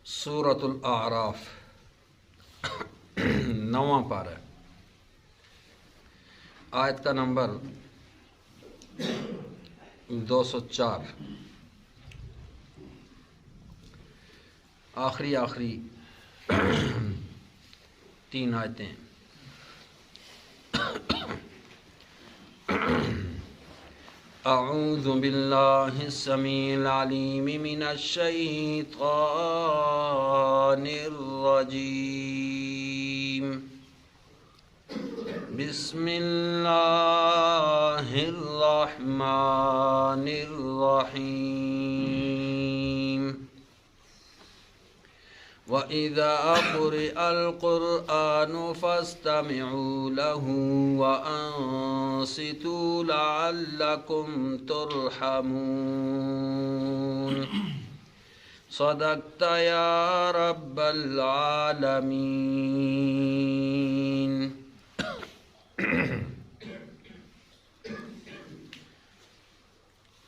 سورۃ الاعراف 9واں پارہ، آیت کا نمبر 204۔ آخری 3 آیتیں۔ اعوذ باللہ السمیع العلیم من الشیطان الرجیم، بسم اللہ الرحمن الرحیم۔ وَإِذَا قُرِئَ الْقُرْآنُ فَاسْتَمِعُوا لَهُ وَأَنصِتُوا لَعَلَّكُمْ تُرْحَمُونَ۔ صدقت یا رب العالمین۔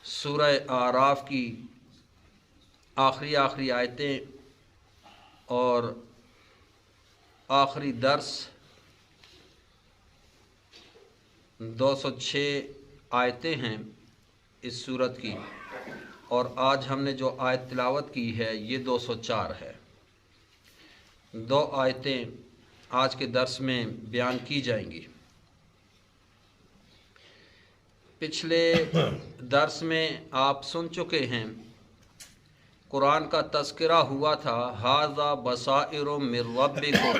سورہ اعراف کی آخری آیتیں اور آخری درس 206 آیتیں ہیں اس سورت کی، اور آج ہم نے جو آیت تلاوت کی ہے یہ 204 ہے۔ 2 آیتیں آج کے درس میں بیان کی جائیں گی۔ پچھلے درس میں آپ سن چکے ہیں، قرآن کا تذکرہ ہوا تھا، ھذا بصائر من ربکم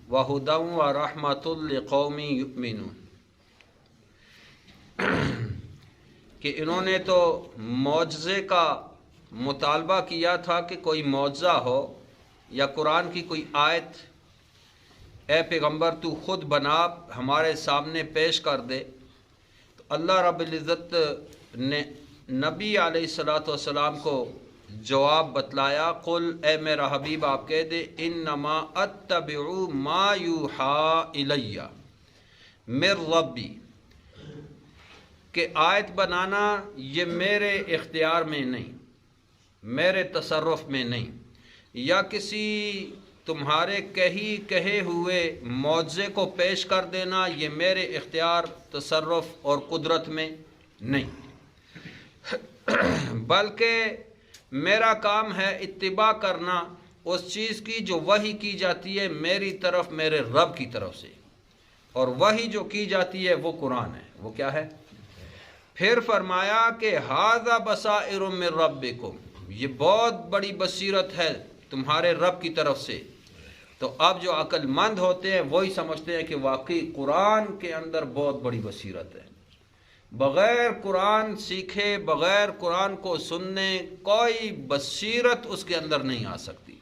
وھدی ورحمۃ لقوم یؤمنون، کہ انہوں نے تو معجزے کا مطالبہ کیا تھا کہ کوئی معجزہ ہو یا قرآن کی کوئی آیت اے پیغمبر تو خود بنا ہمارے سامنے پیش کر دے، تو اللہ رب العزت نے نبی علیہ السلام کو جواب بتلایا، قل اے میرا حبیب آپ کہہ دے، انما اتبع ما یوحی الی من ربی، کہ آیت بنانا یہ میرے اختیار میں نہیں، میرے تصرف میں نہیں، یا کسی تمہارے کہے ہوئے معجزے کو پیش کر دینا یہ میرے اختیار، تصرف اور قدرت میں نہیں، بلکہ میرا کام ہے اتباع کرنا اس چیز کی جو وحی کی جاتی ہے میری طرف، میرے رب کی طرف سے، اور وحی جو کی جاتی ہے وہ قرآن ہے۔ وہ کیا ہے؟ پھر فرمایا کہ ھذا بصائر من ربکم، یہ بہت بڑی بصیرت ہے تمہارے رب کی طرف سے۔ تو اب جو عقل مند ہوتے ہیں وہی سمجھتے ہیں کہ واقعی قرآن کے اندر بہت بڑی بصیرت ہے، بغیر قرآن سیکھے، بغیر قرآن کو سننے کوئی بصیرت اس کے اندر نہیں آ سکتی۔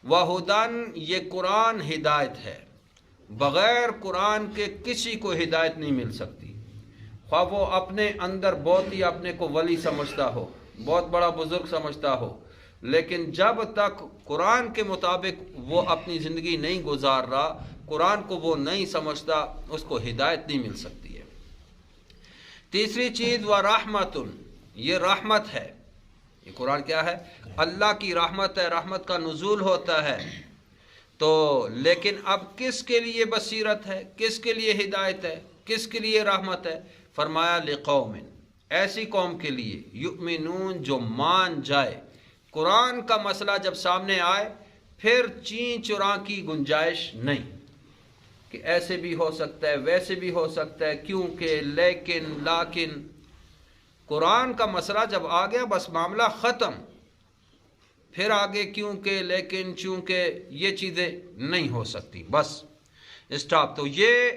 وَھُدًى، یہ قرآن ہدایت ہے، بغیر قرآن کے کسی کو ہدایت نہیں مل سکتی، خواہ وہ اپنے اندر بہت ہی اپنے کو ولی سمجھتا ہو، بہت بڑا بزرگ سمجھتا ہو، لیکن جب تک قرآن کے مطابق وہ اپنی زندگی نہیں گزار رہا، قرآن کو وہ نہیں سمجھتا، اس کو ہدایت نہیں مل سکتی ہے۔ تیسری چیز وَرَحْمَةٌ، یہ رحمت ہے۔ یہ قرآن کیا ہے؟ اللہ کی رحمت ہے، رحمت کا نزول ہوتا ہے۔ تو لیکن اب کس کے لیے بصیرت ہے، کس کے لیے ہدایت ہے، کس کے لیے رحمت ہے؟ فرمایا لقوم، ایسی قوم کے لیے یؤمنون جو مان جائے۔ قرآن کا مسئلہ جب سامنے آئے پھر چین چراں کی گنجائش نہیں کہ ایسے بھی ہو سکتا ہے، ویسے بھی ہو سکتا ہے، کیونکہ، لیکن، قرآن کا مسئلہ جب آ گیا بس معاملہ ختم، پھر آگے کیونکہ، لیکن، چونکہ یہ چیزیں نہیں ہو سکتی، بس اسٹاپ۔ تو یہ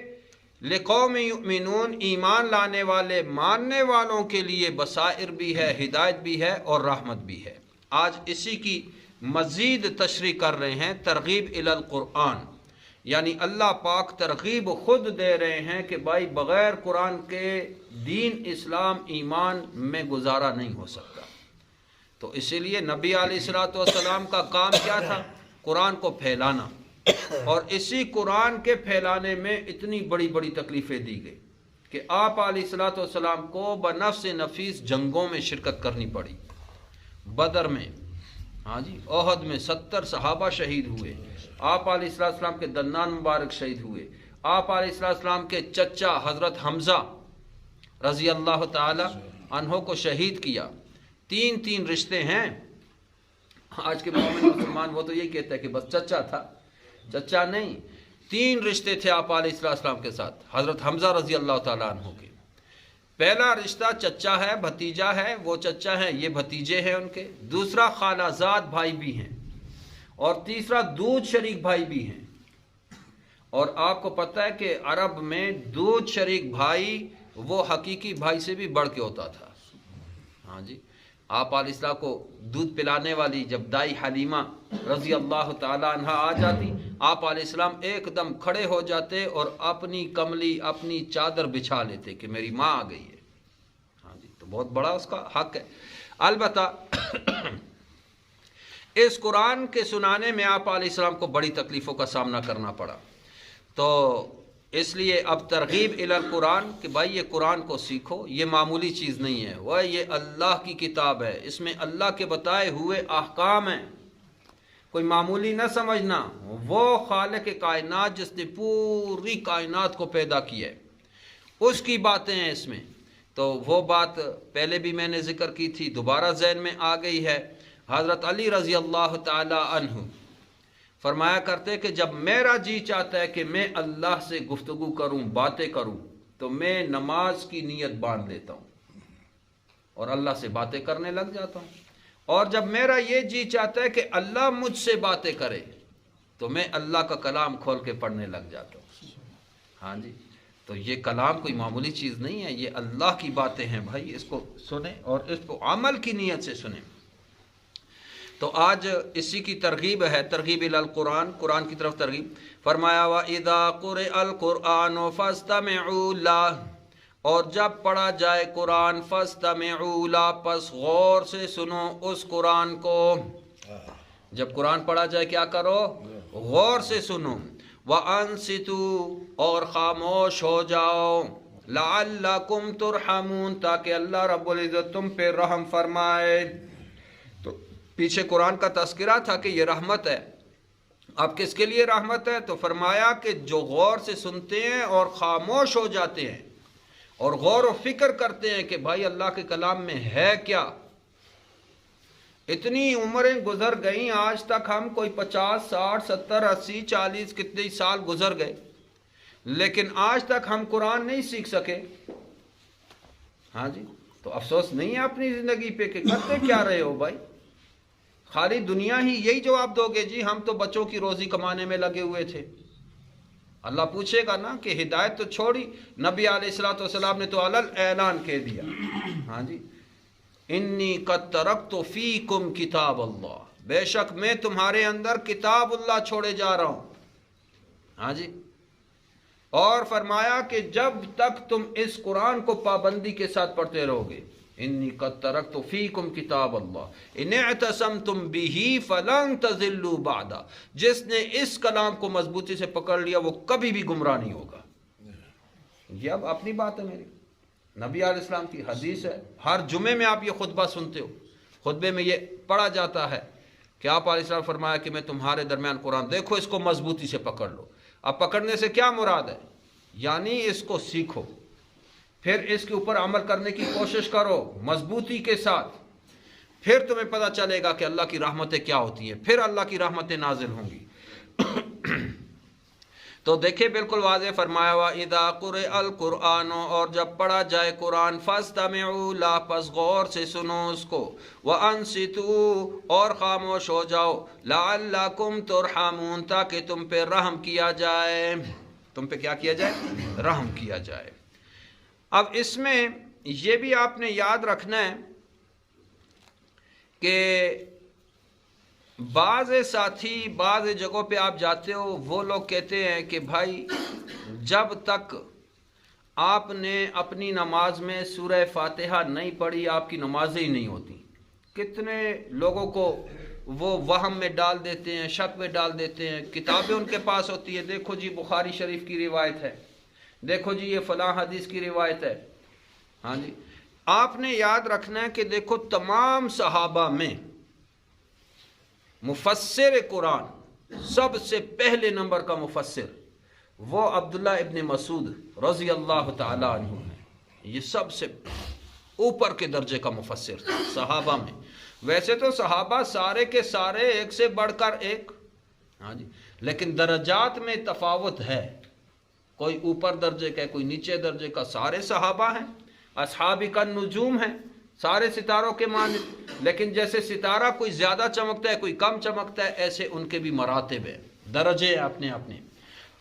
لقوم یؤمنون، ایمان لانے والے، ماننے والوں کے لیے بصائر بھی ہے، ہدایت بھی ہے اور رحمت بھی ہے۔ آج اسی کی مزید تشریح کر رہے ہیں، ترغیب الی القرآن، یعنی اللہ پاک ترغیب خود دے رہے ہیں کہ بھائی بغیر قرآن کے دین، اسلام، ایمان میں گزارا نہیں ہو سکتا۔ تو اسی لیے نبی علیہ السلام کا کام کیا تھا؟ قرآن کو پھیلانا، اور اسی قرآن کے پھیلانے میں اتنی بڑی بڑی تکلیفیں دی گئی کہ آپ علیہ السلام کو بنفس نفیس جنگوں میں شرکت کرنی پڑی، بدر میں، हाँ जी, ओहद में 70 सहाबा शहीद हुए, आप अलैहिस्सलाम के दन्नान मुबारक शहीद हुए, आप अलैहिस्सलाम के चचा हज़रत हमज़ा रज़ी अल्लाह ताला अन्हो को शहीद किया। 3 रिश्ते हैं। आज के मोमिन मुसलमान वो तो यही कहते हैं कि बस चचा था, चचा नहीं, 3 रिश्ते थे आप अलैहिस्सलाम के साथ हज़रत हमज़ा रज़ी अल्लाह ताला अन्हो के। पहला रिश्ता चचा है, भतीजा है, वो चचा है, ये भतीजे हैं उनके। दूसरा खालाजाद भाई भी हैं, और तीसरा दूध शरीक भाई भी हैं। और आपको पता है कि अरब में दूध शरीक भाई वो हकीकी भाई से भी बढ़ के होता था। हाँ जी, आप अलैहिस्सलाम को दूध पिलाने वाली जब दाई हलीमा रज़ी अल्लाह ताला अन्हा आ जाती, आप अलैहिस्सलाम एकदम खड़े हो जाते और अपनी कमली, अपनी चादर बिछा लेते कि मेरी माँ आ गई है। हाँ जी, तो बहुत बड़ा उसका हक है। अलबत्ता इस कुरान के सुनाने में आप अलैहिस्सलाम को बड़ी तकलीफ़ों का सामना करना पड़ा, तो इसलिए अब तरगीब इलल कुरान कि भाई ये कुरान को सीखो, ये मामूली चीज़ नहीं है, वह ये अल्लाह की किताब है, इसमें अल्लाह के बताए हुए अहकाम हैं, कोई मामूली न समझना। वो खालिक कायनात जिसने पूरी कायनात को पैदा किया है उसकी बातें हैं इसमें। तो वो बात पहले भी मैंने ज़िक्र की थी, दोबारा ज़हन में आ गई है। हज़रत अली रज़ी अल्लाह ताला अन्हु फरमाया करते कि जब मेरा जी चाहता है कि मैं अल्लाह से गुफ्तगू करूं, बातें करूं, तो मैं नमाज की नीयत बांध लेता हूं और अल्लाह से बातें करने लग जाता हूं। और जब मेरा ये जी चाहता है कि अल्लाह मुझसे बातें करे, तो मैं अल्लाह का कलाम खोल के पढ़ने लग जाता हूं। हाँ जी, तो ये कलाम कोई मामूली चीज़ नहीं है, ये अल्लाह की बातें हैं भाई, इसको सुने और इसको अमल की नीयत से सुने। तो आज इसी की तरगीब है, तरगीब इलल कुरान, कुरान की तरफ तरगीब। फरमाया व इदा कुरिअल कुरान फस्तमिउ लह, और जब पढ़ा जाए कुरान फस्तमिउ लह, पस गौर से सुनो उस कुरान को। जब कुरान पढ़ा जाए क्या करो? गौर से सुनो। व अंसितु, और खामोश हो जाओ। लअल्लकुम तुरहमून, ताकि अल्लाह रब्बुल इज़्ज़त तुम पे रहम फरमाए। पीछे कुरान का तस्करा था कि ये रहमत है। अब किसके लिए रहमत है? तो फरमाया कि जो गौर से सुनते हैं और ख़ामोश हो जाते हैं और गौर व फिक्र करते हैं कि भाई अल्लाह के कलाम में है क्या। इतनी उम्रें गुजर गई, आज तक हम कोई 50, 60, 70, 80, 40 कितने साल गुजर गए, लेकिन आज तक हम कुरान नहीं सीख सके। हाँ जी, तो अफसोस नहीं है अपनी ज़िंदगी पे कि करते क्या रहे हो भाई। खाली दुनिया ही यही जवाब दोगे, जी हम तो बच्चों की रोज़ी कमाने में लगे हुए थे। अल्लाह पूछेगा ना कि हिदायत तो छोड़ी, नबी अलैहिस्सलातु वस्सलाम ने तो अलल ऐलान कह दिया। हाँ जी, इन्नी कद तरक्तु फीकुम किताब अल्लाह, बेशक मैं तुम्हारे अंदर किताब अल्लाह छोड़े जा रहा हूँ। हाँ जी, और फरमाया कि जब तक तुम इस कुरान को पाबंदी के साथ पढ़ते रहोगे, इन्नी कद तरक्तु फीकुम किताब अल्लाह इन इअतसमतुम बिही फलन तज़िल्लू बादा, जिसने इस कलाम को मजबूती से पकड़ लिया वो कभी भी गुमराह नहीं होगा। ये अब अपनी बात है मेरी, नबी अलैहिस्सलाम की हदीस है। हर जुमे में आप ये खुतबा सुनते हो, खुतबे में ये पढ़ा जाता है कि आप अलैहिस्सलाम फरमाया कि मैं तुम्हारे दरमियान कुरान, देखो इसको मजबूती से पकड़ लो। अब पकड़ने से क्या मुराद है? यानी इसको सीखो, फिर इसके ऊपर अमल करने की कोशिश करो मजबूती के साथ, फिर तुम्हें पता चलेगा कि अल्लाह की रहमतें क्या होती हैं, फिर अल्लाह की रहमतें नाजिल होंगी। तो देखिए बिल्कुल वाज़ेह फरमाया हुआ, इदा कुरिअल कुरान, और जब पढ़ा जाए कुरान, फस्तमिउ ला, पस गौर से सुनो उसको। व अंसितु, और खामोश हो जाओ। लअल्लकुम तुरहमून, ताकि तुम पे रहम किया जाए। तुम पे क्या किया जाए? रहम किया जाए। अब इसमें यह भी आपने याद रखना है कि बाज़ साथी बाज़ जगहों पे आप जाते हो, वो लोग कहते हैं कि भाई जब तक आपने अपनी नमाज में सूरह फातिहा नहीं पढ़ी आपकी नमाजें ही नहीं होती। कितने लोगों को वो वहम में डाल देते हैं, शक में डाल देते हैं। किताबें उनके पास होती है, देखो जी बुखारी शरीफ की रिवायत है, देखो जी ये फलां हदीस की रिवायत है। हाँ जी, आपने याद रखना है कि देखो तमाम सहाबा में मुफस्सिर कुरान, सबसे पहले नंबर का मुफस्सिर वो अब्दुल्ला इब्न मसूद रज़ी अल्लाह ताला अन्हु हैं। ये सबसे ऊपर के दर्जे का मुफस्सिर था सहाबा में। वैसे तो सहाबा सारे के सारे एक से बढ़कर एक, हाँ जी, लेकिन दर्जात में तफावत है, कोई ऊपर दर्जे का कोई नीचे दर्जे का। सारे सहाबा हैं, असहाबी का नुजूम है, सारे सितारों के मानिंद, लेकिन जैसे सितारा कोई ज़्यादा चमकता है कोई कम चमकता है, ऐसे उनके भी मरातिब है, दर्जे अपने अपने।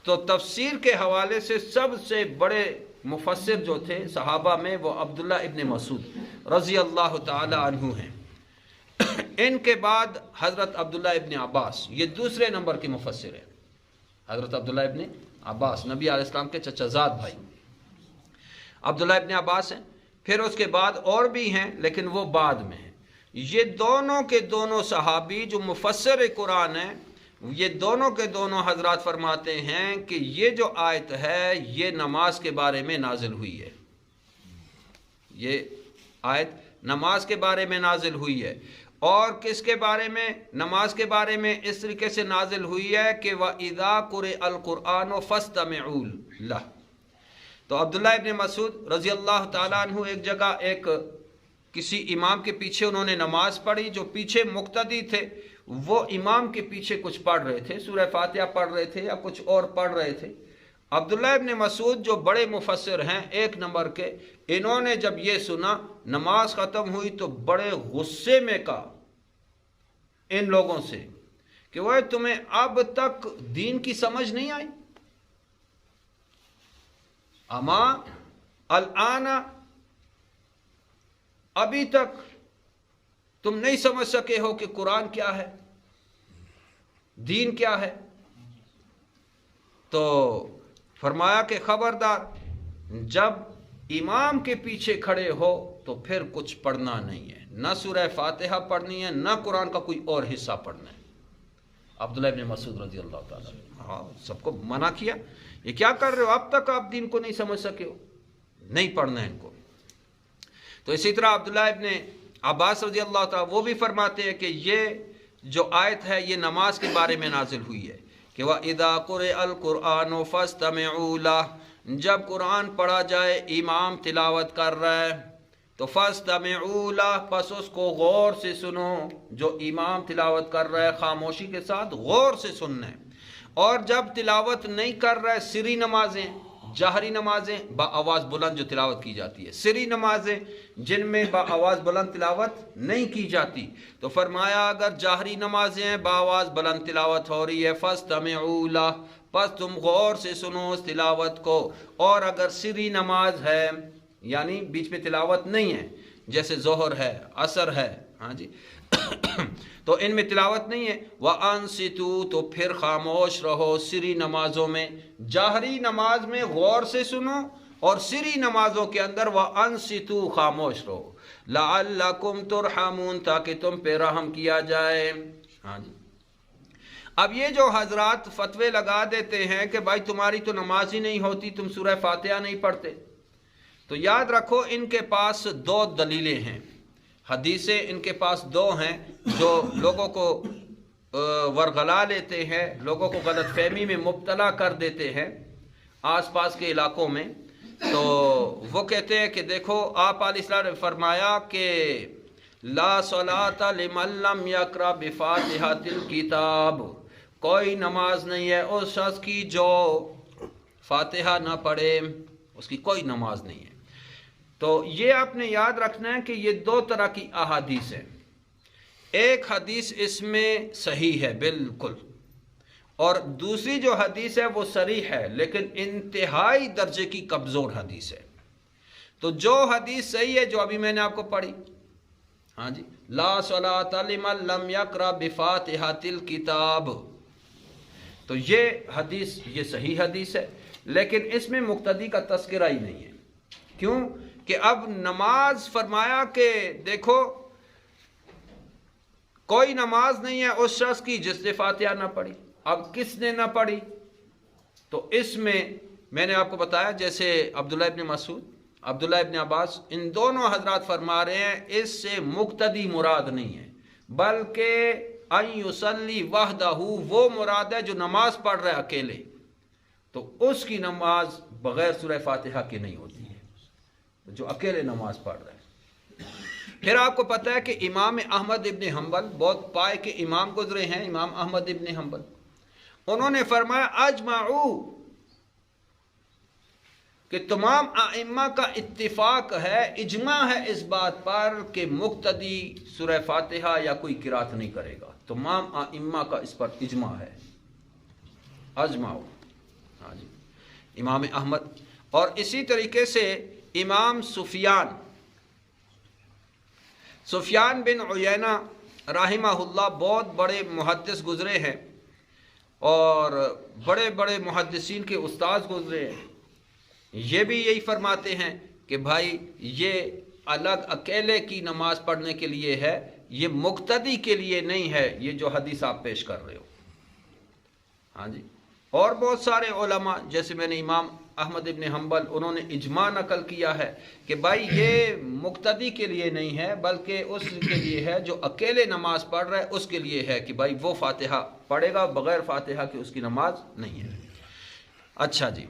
तो तफसीर के हवाले से सबसे बड़े मुफस्सिर जो थे सहाबा में वो अब्दुल्ला इब्न मसूद रज़ी अल्लाह ताला अन्हु हैं। इनके बाद हज़रत अब्दुल्ला इब्न अब्बास, ये दूसरे नंबर के मुफस्सिर हैं। हज़रत अब्दुल्ला इब्न अब्बास नबी अलैहिस्सलाम के चचाजाद भाई अब्दुल्ला इब्न अब्बास हैं। फिर उसके बाद और भी हैं लेकिन वो बाद में हैं। ये दोनों के दोनों सहाबी जो मुफस्सिर कुरान हैं, ये दोनों के दोनों हजरात फरमाते हैं कि ये जो आयत है ये नमाज के बारे में नाजिल हुई है। ये आयत नमाज के बारे में नाजिल हुई है। और किसके बारे में? नमाज के बारे में इस तरीके से नाजिल हुई है कि वइज़ा क़ुरिअल क़ुरआन फ़स्तमिऊ लह। तो अब्दुल्ला इब्न मसूद रज़ी अल्लाह ताला अन्हु एक जगह एक किसी इमाम के पीछे उन्होंने नमाज पढ़ी, जो पीछे मुक्तदी थे वो इमाम के पीछे कुछ पढ़ रहे थे, सूरह फातिहा पढ़ रहे थे या कुछ और पढ़ रहे थे। अब्दुल्ला इब्न मसूद जो बड़े मुफस्सिर हैं एक नंबर के, इन्होंने जब ये सुना नमाज ख़त्म हुई तो बड़े गुस्से में कहा इन लोगों से कि वह तुम्हें अब तक दीन की समझ नहीं आई? अमा अल-आना, अभी तक तुम नहीं समझ सके हो कि कुरान क्या है, दीन क्या है? तो फरमाया कि खबरदार, जब इमाम के पीछे खड़े हो तो फिर कुछ पढ़ना नहीं है, न सूरह फातिहा पढ़नी है न कुरान का कोई और हिस्सा पढ़ना है। अब्दुल्ला इब्न मसूद रज़ी अल्लाह ताला, हाँ, सबको मना किया, ये क्या कर रहे हो, अब तक आप दीन को नहीं समझ सके हो, नहीं पढ़ना है इनको। तो इसी तरह अब्दुल्ला इब्न अब्बास रज़ी अल्लाह ताला वो भी फरमाते हैं कि ये जो आयत है ये नमाज के बारे में नाजिल हुई है कि वइज़ा क़ुरिअल क़ुरआन फ़स्तमिऊ लह, जब कुरान पढ़ा जाए, इमाम तिलावत कर रहा है तो फ़स्तमिऊ लह, बस उसको गौर से सुनो। जो इमाम तिलावत कर रहा है खामोशी के साथ गौर से सुनना है। और जब तिलावत नहीं कर रहा है, सिरी नमाजें, जाहरी नमाजें बाआवाज़ बुलंद जो तिलावत की जाती है, सिरी नमाजें जिनमें बाआवाज़ बुलंद तिलावत नहीं की जाती, तो फरमाया अगर जाहरी नमाजें हैं बाआवाज़ बुलंद तिलावत हो रही है फ़स्तमिऊ लह, बस तुम गौर से सुनो उस तिलावत को। और अगर सिरी नमाज है यानी बीच में तिलावत नहीं है, जैसे ज़ोहर है, असर है, हाँ जी तो इनमें तिलावत नहीं है, वअनसितू, तो फिर खामोश रहो सिरी नमाजों में। जाहरी नमाज में गौर से सुनो और सिरी नमाजों के अंदर वअनसितू, खामोश रहो। लअल्लकुम तुरहमून, ताकि तुम पे रहम किया जाए। हाँ जी। अब ये जो हजरात फतवे लगा देते हैं कि भाई तुम्हारी तो नमाज ही नहीं होती, तुम सूरह फातिहा नहीं पढ़ते, तो याद रखो इनके पास दो दलीलें हैं, हदीसें इनके पास दो हैं जो लोगों को वरगला लेते हैं, लोगों को गलत फहमी में मुब्तला कर देते हैं आसपास के इलाकों में। तो वो कहते हैं कि देखो आप अलैहिस्सलाम ने फरमाया कि ला सलाता लिमन लम यक़रा बिफ़ातिहातिल किताब, कोई नमाज नहीं है उस शख्स की जो फातिहा ना पढ़े, उसकी कोई नमाज नहीं है। तो ये आपने याद रखना है कि ये दो तरह की अहादीस है। एक हदीस इसमें सही है बिल्कुल, और दूसरी जो हदीस है वो सरीह है लेकिन इंतहाई दर्जे की कमज़ोर हदीस है। तो जो हदीस सही है जो अभी मैंने आपको पढ़ी, हाँ जी, ला सलाता लिमन लम यक़रा बिफ़ातिहातिल किताब, तो ये हदीस ये सही हदीस है, लेकिन इसमें मुक्तदी का तज़किरा ही नहीं है। क्यों? कि अब नमाज फरमाया कि देखो कोई नमाज नहीं है उस शख्स की जिसने फातिहा ना पढ़ी। अब किसने ना पढ़ी? तो इसमें मैंने आपको बताया जैसे अब्दुल्ला इब्न मसूद, अब्दुल्ला इब्न अब्बास, इन दोनों हजरात फरमा रहे हैं इससे मुक्तदी मुराद नहीं है, बल्कि अन युसल्ली वहदहू, वो मुराद है जो नमाज पढ़ रहा है अकेले, तो उसकी नमाज बगैर सूरह फातिहा की नहीं होती है, जो अकेले नमाज पढ़ रहा है। फिर आपको पता है कि इमाम अहमद इब्न हम्बल बहुत पाए के इमाम गुजरे हैं, इमाम अहमद इब्न हम्बल, उन्होंने फरमाया अजमाऊ कि तमाम आइम्मा का इत्तिफाक है, इजमा है इस बात पर कि मुक्तदी सूरह फातिहा या कोई किरात नहीं करेगा। तमाम आइम्मा का इस पर इजमा है, अजमाओ। हाँ जी, इमाम अहमद। और इसी तरीके से इमाम सुफियान बिन उयैना राहिमहुल्लाह बहुत बड़े मुहद्दिस गुजरे हैं और बड़े बड़े मुहद्दिसीन के उस्ताद गुजरे हैं। ये भी यही फरमाते हैं कि भाई ये अलग अकेले की नमाज पढ़ने के लिए है, ये मुक्तदी के लिए नहीं है, ये जो हदीस आप पेश कर रहे हो। हाँ जी, और बहुत सारे उलमा, जैसे मैंने इमाम अहमद इब्न हम्बल, उन्होंने इजमा नकल किया है कि भाई ये मुक्तदी के लिए नहीं है, बल्कि उसके लिए है जो अकेले नमाज पढ़ रहा है, उसके लिए है कि भाई वो फातिहा पढ़ेगा, बग़ैर फातिहा की उसकी नमाज नहीं है। अच्छा जी,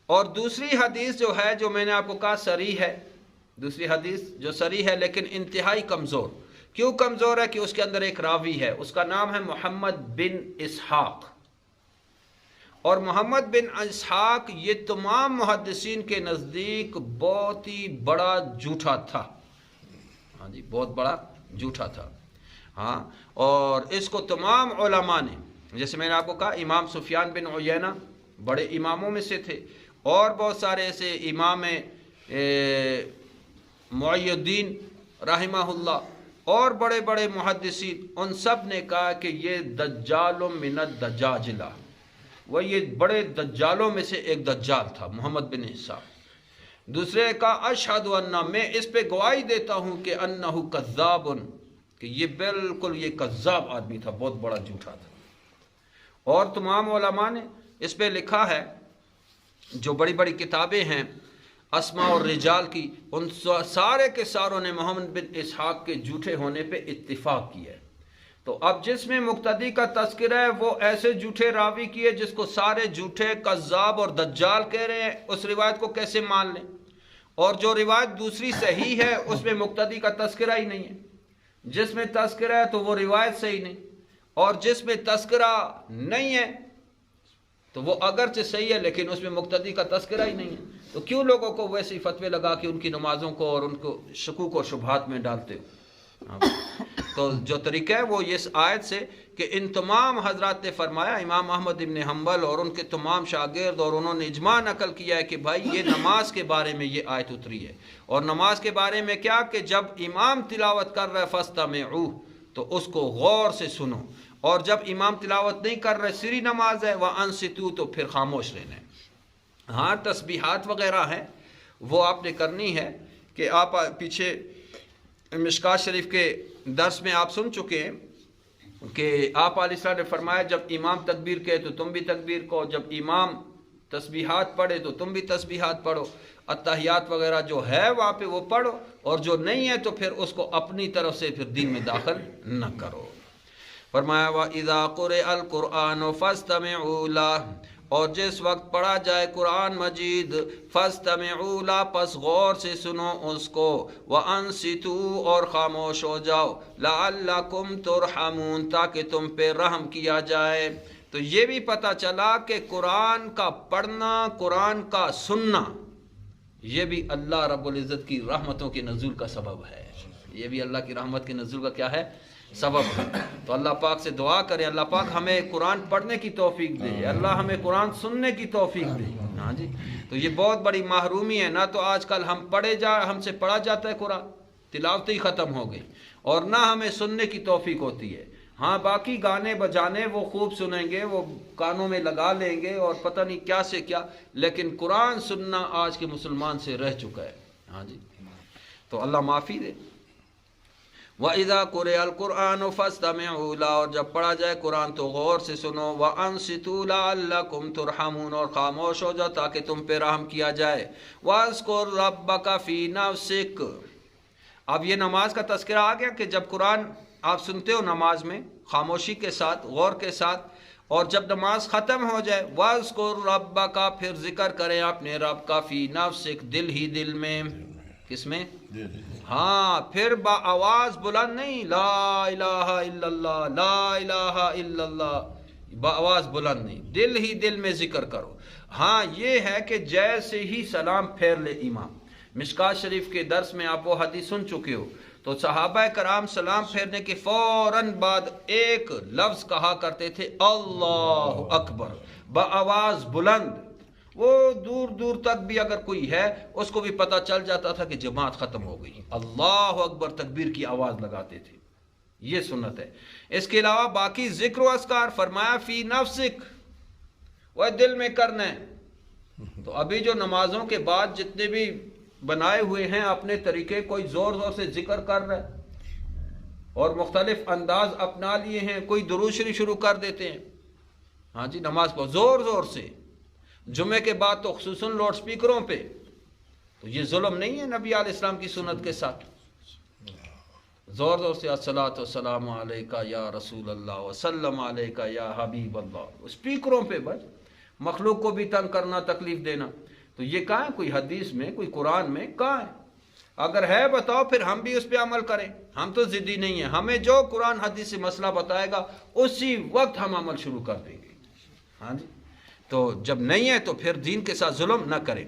और दूसरी हदीस जो है, जो मैंने आपको कहा सरी है, दूसरी हदीस जो सरी है लेकिन इंतहाई कमज़ोर। क्यों कमज़ोर है? कि उसके अंदर एक रावी है, उसका नाम है मोहम्मद बिन इसहाक। और मोहम्मद बिन इसहाक ये तमाम मुहद्दिसीन के नज़दीक बहुत ही बड़ा झूठा था। हाँ जी, बहुत बड़ा झूठा था। हाँ, और इसको तमाम उलमा ने, जैसे मैंने आपको कहा इमाम सुफियान बिन उयैना बड़े इमामों में से थे, और बहुत सारे ऐसे इमाम मुअय्यद्दीन राहिमहुल्लाह और बड़े बड़े मुहद्दिसीन, उन सब ने कहा कि ये दज्जाल मिनद दज्जाजिला, वह ये बड़े दज्जालों में से एक दज्जाल था मोहम्मद बिन इसहाक। दूसरे का अशहदु अन्ना, मैं इस पे गवाही देता हूँ कि अन्नहु कज़्ज़ाबुन, कि ये बिल्कुल ये कज़्ज़ाब आदमी था, बहुत बड़ा झूठा था। और तमाम उलमा ने इस पे लिखा है, जो बड़ी बड़ी किताबें हैं अस्मा और रिजाल की, उन सारे के सारों ने मोहम्मद बिन इसहाक के झूठे होने पे इत्तिफाक किया है। तो अब जिसमें मुक्तदी का तज़किरा है वो ऐसे झूठे रावी किए जिसको सारे झूठे कज़्ज़ाब और दज्जाल कह रहे हैं, उस रिवायत को कैसे मान लें? और जो रिवायत दूसरी सही है उसमें मुक्तदी का तज़किरा ही नहीं है। जिसमें तज़किरा है तो वो रिवायत सही नहीं, और जिसमें तज़किरा नहीं है तो वो अगरचे सही है लेकिन उसमें मुक्तदी का तज़किरा ही नहीं है। तो क्यों लोगों को वैसे ही फतवे लगा के उनकी नमाजों को और उनको शकूक और शुबहात में डालते हो? तो जो तरीका है वो इस आयत से कि इन तमाम हजरात ने फरमाया, इमाम अहमद इब्न हम्बल और उनके तमाम शागिर्द, और उन्होंने इजमा नकल किया है कि भाई ये नमाज के बारे में ये आयत उतरी है। और नमाज के बारे में क्या कि जब इमाम तिलावत कर रहा है फस्तमिऊ, तो उसको गौर से सुनो, और जब इमाम तिलावत नहीं कर रहे, सिरी नमाज है, वह अनसितू, तो फिर खामोश रहना है। हाँ, तस्बीहात वगैरह हैं वो आपने करनी है, कि आप पीछे मिशकात शरीफ के दर्स में आप सुन चुके हैं कि आप अलैहिस्सलाम ने फरमाया जब इमाम तकबीर कहे तो तुम भी तकबीर कहो, जब इमाम तस्बीहात पढ़े तो तुम भी तस्बीहात पढ़ो, अत्तहियात वगैरह जो है वहाँ पे वो पढ़ो, और जो नहीं है तो फिर उसको अपनी तरफ से फिर दीन में दाखिल न करो। फरमाया व इज़ा क़ुरिअल क़ुरआन फ़स्तमिऊ लह, और जिस वक्त पढ़ा जाए कुरान मजीद, फ़स्तमिऊ लह, पस गौर से सुनो उसको, व अनसितू, और खामोश हो जाओ, लअल्लकुम तुरहमून, ताकि तुम पे रहम किया जाए। तो ये भी पता चला कि कुरान का पढ़ना, कुरान का सुनना, ये भी अल्लाह रब्बुल इज़्ज़त की रहमतों के नज़ूल का सबब है। ये भी अल्लाह की रहमत के नज़ूल का क्या है? सबब है। तो अल्लाह पाक से दुआ करें, अल्लाह पाक हमें कुरान पढ़ने की तौफीक दे, अल्लाह हमें कुरान सुनने की तौफीक दे। हाँ जी, तो ये बहुत बड़ी महरूमी है ना। तो आजकल हम हमसे पढ़ा जाता है कुरान, तिलावत ही ख़त्म हो गई, और ना हमें सुनने की तौफीक होती है। हाँ, बाकी गाने बजाने वो खूब सुनेंगे, वो कानों में लगा लेंगे और पता नहीं क्या से क्या, लेकिन कुरान सुनना आज के मुसलमान से रह चुका है। हाँ जी, तो अल्लाह माफ़ी दे। व इज़ा क़ुरिअल क़ुरआन फ़स्तमिऊ लह, और जब पढ़ा जाए कुरान तो गौर से सुनो, व अनसितू लअल्लकुम तुरहमून, और खामोश हो जाओ ताकि तुम पे रहम किया जाए। वज़्कुर रब्बका फ़ी नफ़्सिक, अब ये नमाज का तज़किरा आ गया कि जब कुरान آپ سنتے ہو نماز میں خاموشی کے ساتھ، غور کے ساتھ، اور جب نماز ختم ہو جائے وَاذْكُرْ رَبَّكَ، پھر ذکر کریں اپنے رب کا، فی نفسک، دل ہی دل میں، کس میں؟ ہاں، پھر با آواز بلند نہیں، لا الہ الا اللہ، لا الہ الا اللہ، با آواز بلند نہیں، دل ہی دل میں ذکر کرو۔ ہاں یہ ہے کہ جیسے ہی سلام پھیر لے امام، مشکات شریف کے درس میں آپ وہ حدیث سن چکے ہو، تو صحابہ کرام سلام پھیرنے کے فوراً بعد ایک لفظ کہا کرتے تھے، اللہ اکبر، بآواز بلند۔ وہ دور دور تک بھی اگر کوئی ہے اس کو بھی پتہ چل جاتا تھا کہ جماعت ختم ہو گئی، اللہ اکبر تکبیر کی آواز لگاتے تھے۔ یہ سنت ہے۔ اس کے علاوہ باقی ذکر و اذکار فرمایا فی نفسک، وہ دل میں کرنا ہے۔ تو ابھی جو نمازوں کے بعد جتنے بھی بنائے ہوئے ہیں اپنے طریقے، کوئی زور زور سے ذکر کر رہا ہے اور مختلف انداز اپنا لیے ہیں، کوئی درود شریف شروع کر دیتے ہیں، ہاں جی، نماز کو زور زور سے، جمعے کے بعد تو خصوصاً لاؤڈ سپیکروں پہ، تو یہ ظلم نہیں ہے نبی علیہ السلام کی سنت کے ساتھ؟ زور زور سے الصلاۃ والسلام علیکہ یا رسول اللہ وسلم علیکہ یا حبیب اللہ، سپیکروں پہ بس، مخلوق کو بھی تنگ کرنا، تکلیف دینا، تو یہ کہاں ہے؟ کوئی حدیث میں، کوئی قرآن میں کہاں ہے؟ اگر ہے بتاؤ، پھر ہم بھی اس پہ عمل کریں۔ ہم تو ضدی نہیں ہیں، ہمیں جو قرآن حدیث سے مسئلہ بتائے گا اسی وقت ہم عمل شروع کر دیں گے، ہاں جی۔ تو جب نہیں ہے تو پھر دین کے ساتھ ظلم نہ کریں۔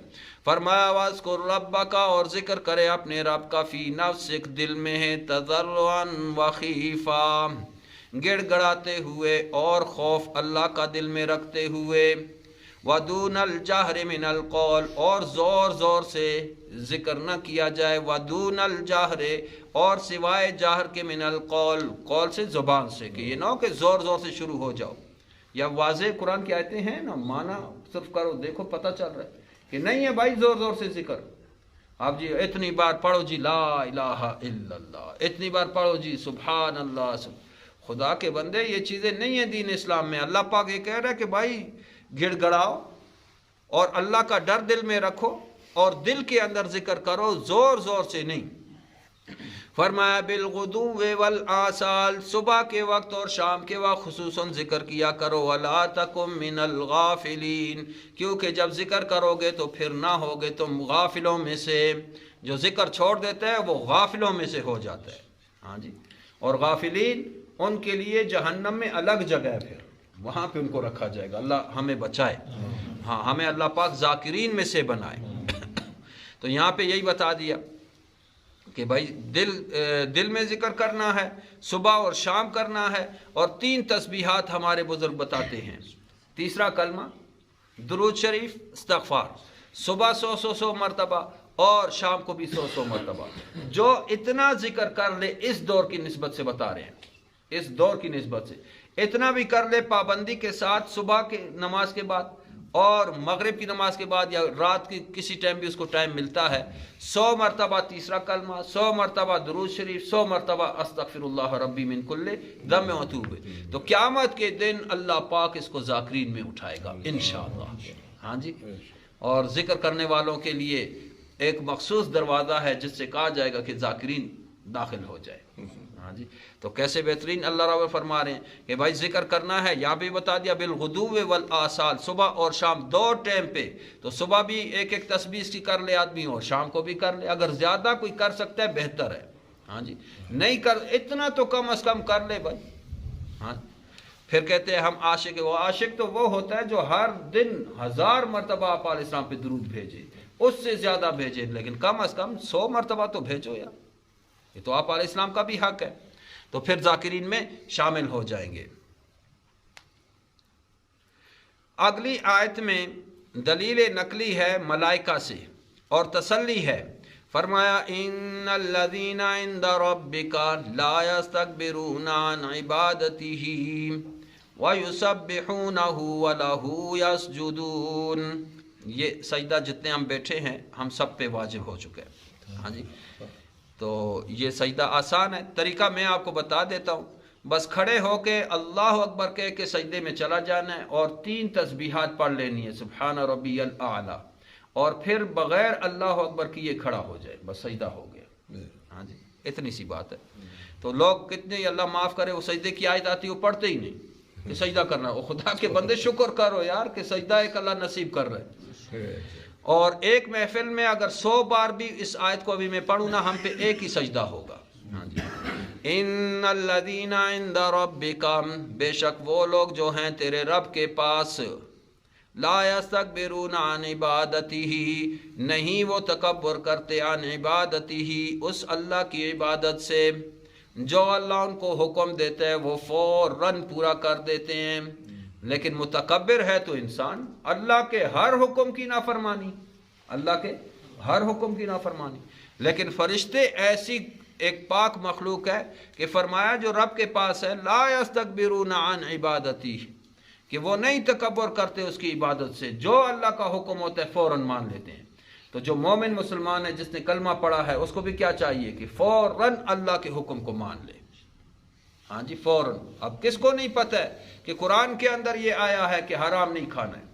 فرمایا وَاذْكُرْ رَبَّكَ، اور ذکر کرے اپنے رب کا، فی نفسک، دل میں ہے، تضرعا وخیفا، گڑ گڑاتے ہوئے اور خوف اللہ کا دل میں رکھتے ہوئے، وَدُونَ الْجَهْرِ مِنَ الْقَوْلِ، اور زور زور سے ذکر نہ کیا جائے، وَدُونَ الْجَهْرِ، اور سوائے جہر کے، من القول، قول سے، زبان سے، کہ یہ نہ ہو کہ زور زور سے شروع ہو جاؤ، یا واضح قرآن کی آیتیں ہیں نا، مانا صرف کرو، دیکھو پتہ چل رہا ہے کہ نہیں ہے بھائی، زور زور سے ذکر۔ آپ جی اتنی بار پڑھو جی لا الہ الا اللہ، اتنی بار پڑھو جی سبحان اللہ، خدا کے بندے یہ چیزیں نہیں ہیں دین اسلام میں۔ اللہ پاک یہ کہہ رہا ہے کہ بھائی گڑ گڑاؤ اور اللہ کا ڈر دل میں رکھو اور دل کے اندر ذکر کرو، زور زور سے نہیں۔ فرمایا بالغدو والآصال، صبح کے وقت اور شام کے وقت خصوصاً ذکر کیا کرو، ولا تکم من الغافلین، کیونکہ جب ذکر کرو گے تو پھر نہ ہوگے تم غافلوں میں سے۔ جو ذکر چھوڑ دیتا ہے وہ غافلوں میں سے ہو جاتا ہے، ہاں جی۔ اور غافلین ان کے لیے جہنم میں الگ جگہ ہے، پھر وہاں پہ ان کو رکھا جائے گا۔ اللہ ہمیں بچائے، ہاں، ہمیں اللہ پاک ذاکرین میں سے بنائے۔ تو یہاں پہ یہی بتا دیا کہ بھائی دل میں ذکر کرنا ہے، صبح اور شام کرنا ہے، اور 3 تسبیحات ہمارے بزرگ بتاتے ہیں۔ تیسرا کلمہ درود شریف، استغفار، صبح 100 مرتبہ اور شام کو بھی 100 مرتبہ۔ جو اتنا ذکر کر لے، اس دور کی نسبت سے بتا رہے ہیں، اس دور کی نسبت سے اتنا بھی کر لے پابندی کے ساتھ، صبح کے نماز کے بعد اور مغرب کی نماز کے بعد، یا رات کی کسی ٹائم بھی اس کو ٹائم ملتا ہے، 100 مرتبہ تیسرا کلمہ، 100 مرتبہ درود شریف، 100 مرتبہ استغفر اللہ ربی من کل ذنب واتوب، تو قیامت کے دن اللہ پاک اس کو ذاکرین میں اٹھائے گا انشاءاللہ، ہاں جی۔ اور ذکر کرنے والوں کے لیے ایک مخصوص دروازہ ہے جس سے کہا جائے گا کہ ذاکرین داخل ہو جائے، ہاں جی۔ تو کیسے بہترین اللہ رب فرما رہے ہیں کہ بھائی ذکر کرنا ہے، یہاں بھی بتا دیا بالغدو والآصال، صبح اور شام 2 ٹائم پہ۔ تو صبح بھی ایک تسبیح کی کر لے آدمی، اور شام کو بھی کر لے، اگر زیادہ کوئی کر سکتا ہے بہتر ہے، ہاں جی۔ نہیں کر اتنا تو کم از کم کر لے بھائی، ہاں۔ پھر کہتے ہیں ہم عاشق ہیں، وہ عاشق تو وہ ہوتا ہے جو ہر دن 1000 مرتبہ آپ علیہ السلام پہ درود بھیجے، اس سے زیادہ بھیجے، لیکن کم از کم 100 مرتبہ تو بھیجو یار، یہ تو آپ علیہ السلام کا بھی حق ہے۔ تو پھر ذاکرین میں شامل ہو جائیں گے۔ اگلی آیت میں دلیل نقلی ہے ملائکہ سے اور تسلی ہے۔ فرمایا ان الذین عند ربک لا یستکبرون عن عبادتہ ویسبحونہ ولہ یسجدون۔ یہ سجدہ جتنے ہم بیٹھے ہیں ہم سب پہ واجب ہو چکے ہیں، ہاں جی۔ تو یہ سجدہ آسان ہے، طریقہ میں آپ کو بتا دیتا ہوں، بس کھڑے ہو کے اللہ اکبر کہہ کے سجدے میں چلا جانا ہے اور 3 تسبیحات پڑھ لینی ہے، سبحان ربی الاعلی، اور پھر بغیر اللہ اکبر کی یہ کھڑا ہو جائے، بس سجدہ ہو گیا، ہاں جی، اتنی سی بات ہے۔ تو لوگ کتنے اللہ معاف کرے وہ سجدے کی آیت آتی ہے وہ پڑھتے ہی نہیں کہ سجدہ کرنا. وہ خدا کے بندے شکر کرو یار کہ سجدہ ایک اللہ نصیب کر رہے. اور ایک محفل میں اگر 100 بار بھی اس آیت کو ابھی میں پڑھوں نا ہم پہ ایک ہی سجدہ ہوگا. ہاں جی. ان الذین عند ربک، بے شک وہ لوگ جو ہیں تیرے رب کے پاس، لا یستکبرون عن عبادتہ، نہیں وہ تکبر کرتے عن عبادتہ، اس اللہ کی عبادت سے. جو اللہ ان کو حکم دیتا ہے وہ فوراً پورا کر دیتے ہیں. لیکن متکبر ہے تو انسان، اللہ کے ہر حکم کی نافرمانی، اللہ کے ہر حکم کی نافرمانی. لیکن فرشتے ایسی ایک پاک مخلوق ہے کہ فرمایا جو رب کے پاس ہے، لا یستکبرون عن عبادتہ، کہ وہ نہیں تکبر کرتے اس کی عبادت سے. جو اللہ کا حکم ہوتا ہے فوراً مان لیتے ہیں. تو جو مومن مسلمان ہے جس نے کلمہ پڑھا ہے اس کو بھی کیا چاہیے کہ فوراً اللہ کے حکم کو مان لے. ہاں جی فوراً. اب کس کو نہیں پتہ ہے کہ قرآن کے اندر یہ آیا ہے کہ حرام نہیں کھانا ہے؟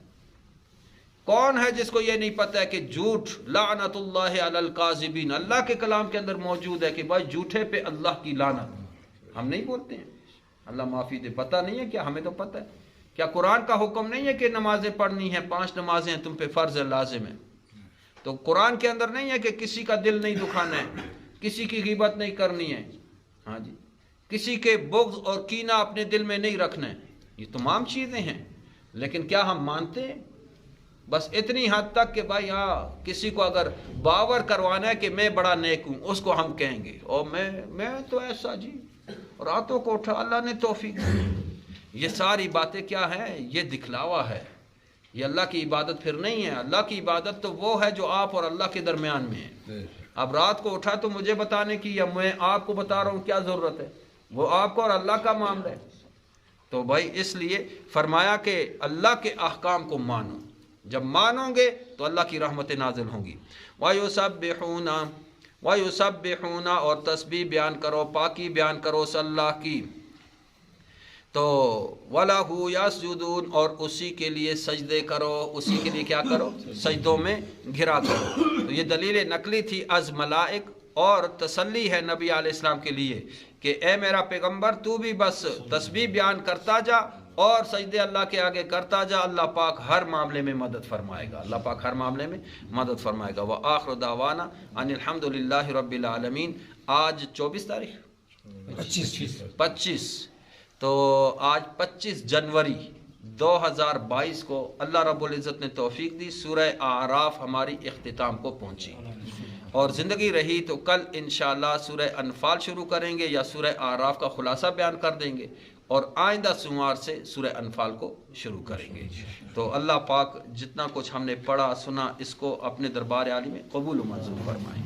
کون ہے جس کو یہ نہیں پتہ ہے کہ جھوٹ لعنت اللہ علی الکاذبین اللہ کے کلام کے اندر موجود ہے کہ بھائی جھوٹے پہ اللہ کی لعنت. ہم نہیں بولتے ہیں اللہ معافی دے. پتہ نہیں ہے کیا؟ ہمیں تو پتہ ہے. کیا قرآن کا حکم نہیں ہے کہ نمازیں پڑھنی ہیں، 5 نمازیں تم پہ فرض ہے، لازم ہے؟ تو قرآن کے اندر نہیں ہے کہ کسی کا دل نہیں دکھانا ہے، کسی کی غیبت نہیں کرنی ہے، ہاں جی، کسی کے بغض اور کینہ اپنے دل میں نہیں رکھنا ہے. یہ تمام چیزیں ہیں. لیکن کیا ہم مانتے ہیں؟ بس اتنی حد تک کہ بھائی ہاں کسی کو اگر باور کروانا ہے کہ میں بڑا نیک ہوں اس کو ہم کہیں گے اور میں تو ایسا جی، راتوں کو اٹھا اللہ نے توفیق دی. یہ ساری باتیں کیا ہیں؟ یہ دکھلاوا ہے. یہ اللہ کی عبادت پھر نہیں ہے. اللہ کی عبادت تو وہ ہے جو آپ اور اللہ کے درمیان میں ہے. اب رات کو اٹھا تو مجھے بتانے کی یا میں آپ کو بتا رہا ہوں کیا ضرورت ہے؟ وہ آپ کو اور اللہ کا معاملہ ہے. تو بھائی اس لیے فرمایا کہ اللہ کے احکام کو مانو. جب مانو گے تو اللہ کی رحمتیں نازل ہوں گی. وَيُسَبِّحُونَ اور تسبیح بیان کرو، پاکی بیان کرو اس اللہ کی. تو وَلَهُ يَسْجُدُونَ اور اسی کے لیے سجدے کرو. اسی کے لیے کیا کرو؟ سجدوں میں گھرا کرو. تو یہ دلیل نقلی تھی از ملائک اور تسلی ہے نبی علیہ السلام کے لیے کہ اے میرا پیغمبر تو بھی بس تسبیح بیان کرتا جا اور سجدے اللہ کے آگے کرتا جا. اللہ پاک ہر معاملے میں مدد فرمائے گا. اللہ پاک ہر معاملے میں مدد فرمائے گا. وآخر دعوانا ان الحمد للہ رب العالمین. آج 24 تاریخ 25 تو آج 25 جنوری 2022 کو اللہ رب العزت نے توفیق دی. سورہ اعراف ہماری اختتام کو پہنچی اور زندگی رہی تو کل انشاءاللہ سورہ انفال شروع کریں گے یا سورہ اعراف کا خلاصہ بیان کر دیں گے اور آئندہ سوموار سے سورہ انفال کو شروع کریں گے. تو اللہ پاک جتنا کچھ ہم نے پڑھا سنا اس کو اپنے دربار عالی میں قبول و منظور فرمائیں.